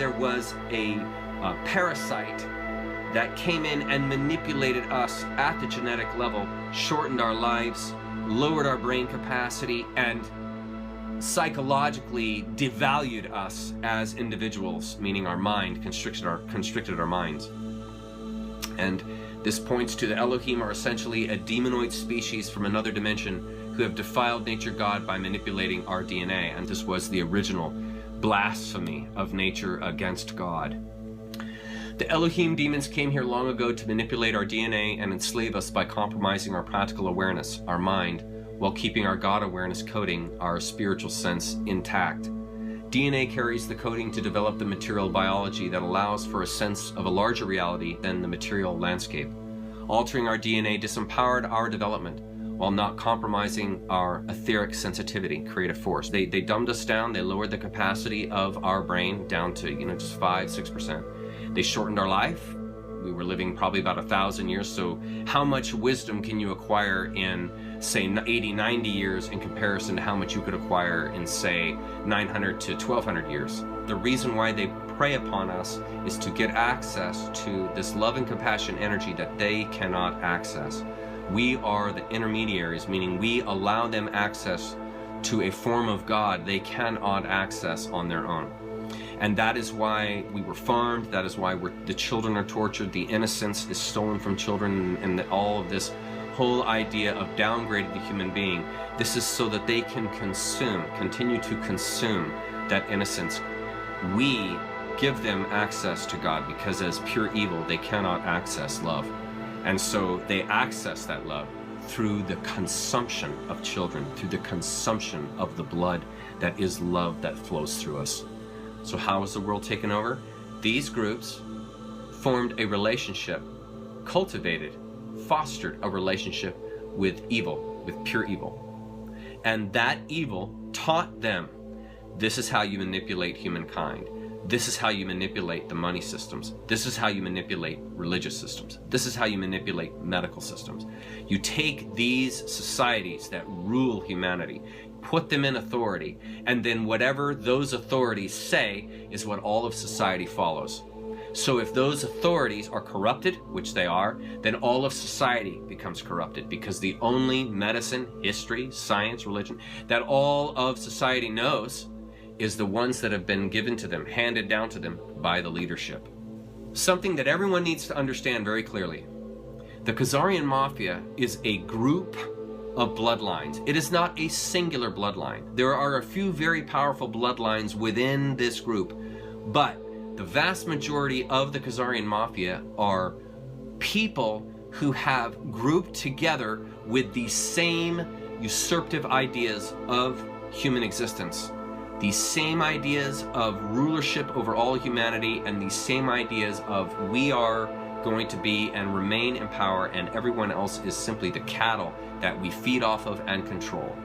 there was a parasite that came in and manipulated us at the genetic level, shortened our lives, lowered our brain capacity, and psychologically devalued us as individuals, meaning our mind, constricted our minds. And this points to the Elohim are essentially a demonoid species from another dimension who have defiled nature God by manipulating our DNA. And this was the original blasphemy of nature against God. The Elohim demons came here long ago to manipulate our DNA and enslave us by compromising our practical awareness, our mind, while keeping our God awareness coding, our spiritual sense, intact. DNA carries the coding to develop the material biology that allows for a sense of a larger reality than the material landscape. Altering our DNA disempowered our development while not compromising our etheric sensitivity, creative force. They dumbed us down, they lowered the capacity of our brain down to, just 5-6%. They shortened our life. We were living probably about 1,000 years, so how much wisdom can you acquire in, say, 80-90 years in comparison to how much you could acquire in, say, 900 to 1,200 years? The reason why they prey upon us is to get access to this love and compassion energy that they cannot access. We are the intermediaries, meaning we allow them access to a form of God they cannot access on their own. And that is why we were farmed, that is why the children are tortured, the innocence is stolen from children, and all of this whole idea of downgrading the human being. This is so that they can continue to consume that innocence. We give them access to God because as pure evil, they cannot access love. And so they access that love through the consumption of children, through the consumption of the blood that is love that flows through us. So how was the world taken over? These groups formed a relationship, cultivated, fostered a relationship with evil, with pure evil. And that evil taught them, this is how you manipulate humankind. This is how you manipulate the money systems. This is how you manipulate religious systems. This is how you manipulate medical systems. You take these societies that rule humanity, put them in authority, and then whatever those authorities say is what all of society follows. So if those authorities are corrupted, which they are, then all of society becomes corrupted, because the only medicine, history, science, religion that all of society knows is the ones that have been given to them, handed down to them by the leadership. Something that everyone needs to understand very clearly. The Khazarian Mafia is a group of bloodlines. It is not a singular bloodline. There are a few very powerful bloodlines within this group, but the vast majority of the Khazarian Mafia are people who have grouped together with the same usurpative ideas of human existence, these same ideas of rulership over all humanity, and these same ideas of we are going to be and remain in power, and everyone else is simply the cattle that we feed off of and control.